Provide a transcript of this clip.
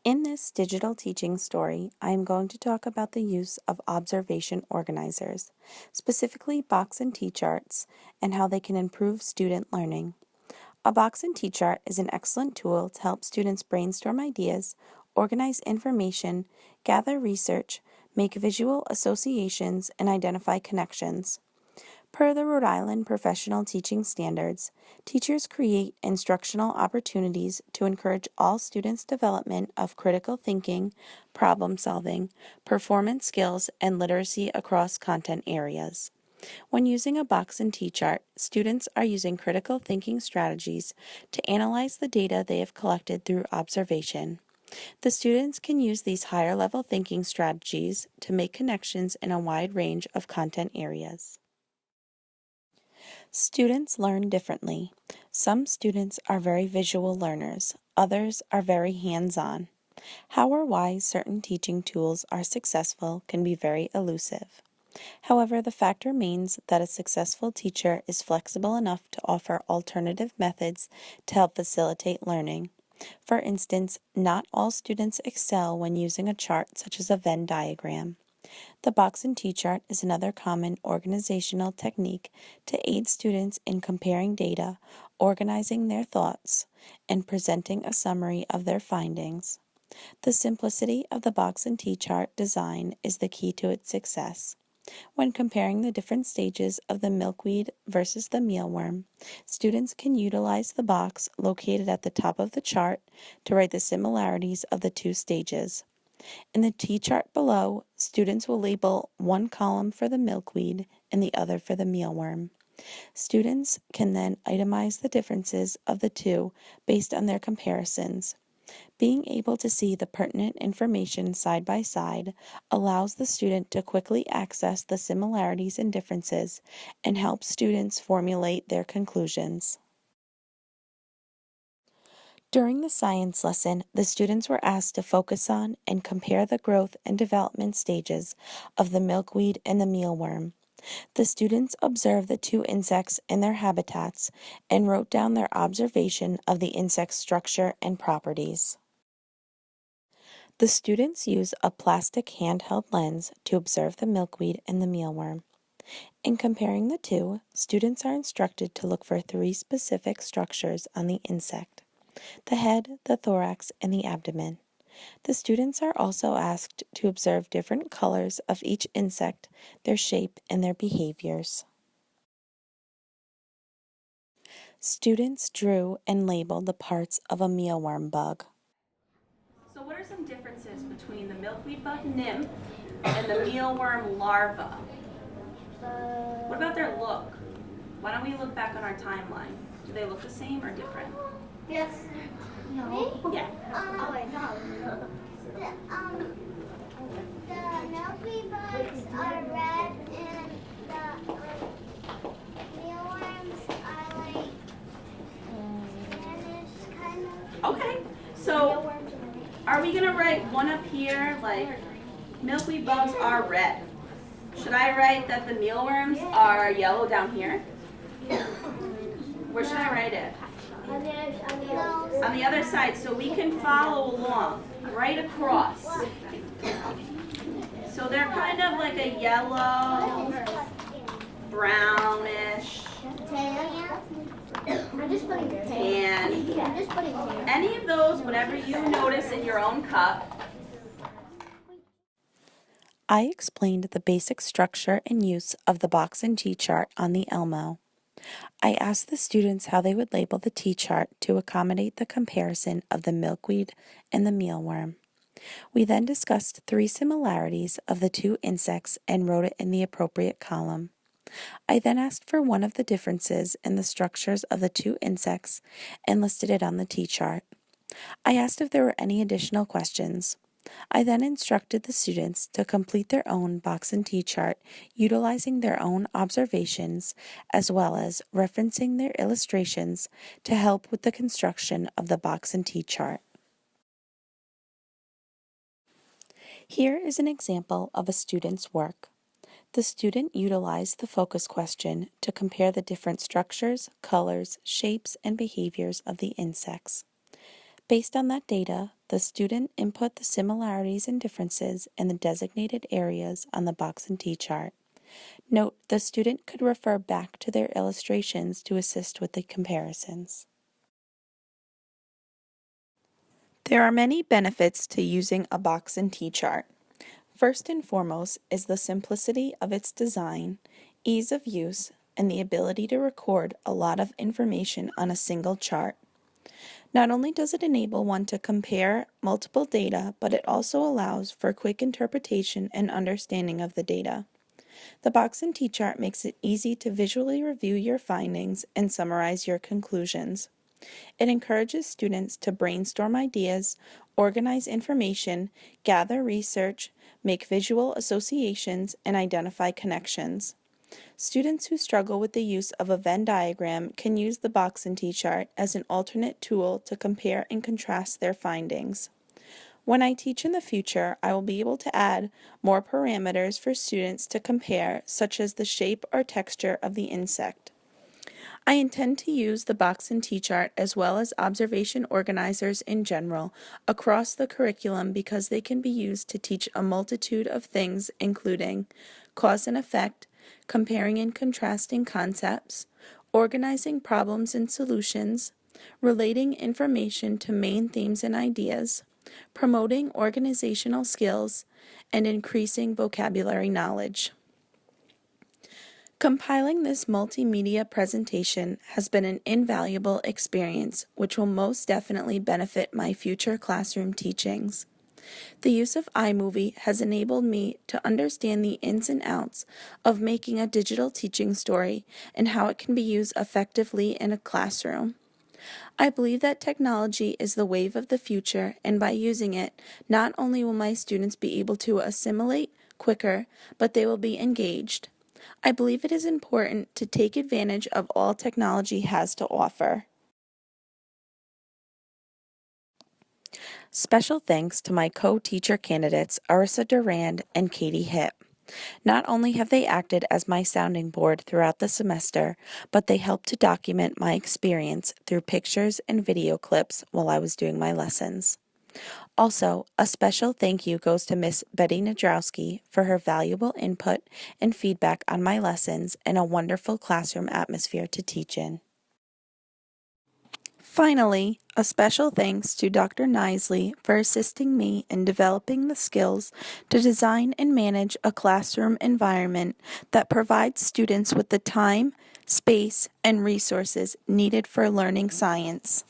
In this digital teaching story, I am going to talk about the use of observation organizers, specifically box and T-charts, and how they can improve student learning. A box and T-chart is an excellent tool to help students brainstorm ideas, organize information, gather research, make visual associations, and identify connections. Per the Rhode Island Professional Teaching Standards, teachers create instructional opportunities to encourage all students' development of critical thinking, problem solving, performance skills, and literacy across content areas. When using a box and T-chart, students are using critical thinking strategies to analyze the data they have collected through observation. The students can use these higher level thinking strategies to make connections in a wide range of content areas. Students learn differently. Some students are very visual learners, others are very hands-on. How or why certain teaching tools are successful can be very elusive. However, the fact remains that a successful teacher is flexible enough to offer alternative methods to help facilitate learning. For instance, not all students excel when using a chart such as a Venn diagram. The box and T-chart is another common organizational technique to aid students in comparing data, organizing their thoughts, and presenting a summary of their findings. The simplicity of the box and T-chart design is the key to its success. When comparing the different stages of the milkweed versus the mealworm, students can utilize the box located at the top of the chart to write the similarities of the two stages. In the T-chart below, students will label one column for the milkweed and the other for the mealworm. Students can then itemize the differences of the two based on their comparisons. Being able to see the pertinent information side by side allows the student to quickly access the similarities and differences and helps students formulate their conclusions. During the science lesson, the students were asked to focus on and compare the growth and development stages of the milkweed and the mealworm. The students observed the two insects in their habitats and wrote down their observation of the insect's structure and properties. The students use a plastic handheld lens to observe the milkweed and the mealworm. In comparing the two, students are instructed to look for three specific structures on the insect: the head, the thorax, and the abdomen. The students are also asked to observe different colors of each insect, their shape, and their behaviors. Students drew and labeled the parts of a mealworm bug. So what are some differences between the milkweed bug nymph and the mealworm larva? What about their look? Why don't we look back on our timeline? Do they look the same or different? Yes. No. Yeah. Oh, wait, no. The milkweed bugs are red and the mealworms are like reddish kind of. Okay. So are we gonna write one up here like milkweed bugs are red? Should I write that the mealworms are yellow down here? Where should I write it? On the other side, so we can follow along, right across. So they're kind of like a yellow, brownish, I'm just putting tan. I'm just putting Any of those, whatever you notice in your own cup. I explained the basic structure and use of the box and T-chart on the Elmo. I asked the students how they would label the T-chart to accommodate the comparison of the milkweed and the mealworm. We then discussed three similarities of the two insects and wrote it in the appropriate column. I then asked for one of the differences in the structures of the two insects and listed it on the T-chart. I asked if there were any additional questions. I then instructed the students to complete their own box and T-chart utilizing their own observations as well as referencing their illustrations to help with the construction of the box and T-chart. Here is an example of a student's work. The student utilized the focus question to compare the different structures, colors, shapes, and behaviors of the insects. Based on that data, the The student input the similarities and differences in the designated areas on the box and T-chart. Note, the student could refer back to their illustrations to assist with the comparisons. There are many benefits to using a box and T-chart. First and foremost is the simplicity of its design, ease of use, and the ability to record a lot of information on a single chart. Not only does it enable one to compare multiple data, but it also allows for quick interpretation and understanding of the data. The box and T-chart makes it easy to visually review your findings and summarize your conclusions. It encourages students to brainstorm ideas, organize information, gather research, make visual associations, and identify connections. Students who struggle with the use of a Venn diagram can use the box and T-chart as an alternate tool to compare and contrast their findings. When I teach in the future, I will be able to add more parameters for students to compare, such as the shape or texture of the insect. I intend to use the box and T-chart as well as observation organizers in general across the curriculum because they can be used to teach a multitude of things, including cause and effect, comparing and contrasting concepts, organizing problems and solutions, relating information to main themes and ideas, promoting organizational skills, and increasing vocabulary knowledge. Compiling this multimedia presentation has been an invaluable experience which will most definitely benefit my future classroom teachings. The use of iMovie has enabled me to understand the ins and outs of making a digital teaching story and how it can be used effectively in a classroom. I believe that technology is the wave of the future, and by using it, not only will my students be able to assimilate quicker, but they will be engaged. I believe it is important to take advantage of all technology has to offer. Special thanks to my co-teacher candidates, Arissa Durand and Katie Hitt. Not only have they acted as my sounding board throughout the semester, but they helped to document my experience through pictures and video clips while I was doing my lessons. Also, a special thank you goes to Miss Betty Nadrowski for her valuable input and feedback on my lessons and a wonderful classroom atmosphere to teach in. Finally, a special thanks to Dr. Nisley for assisting me in developing the skills to design and manage a classroom environment that provides students with the time, space, and resources needed for learning science.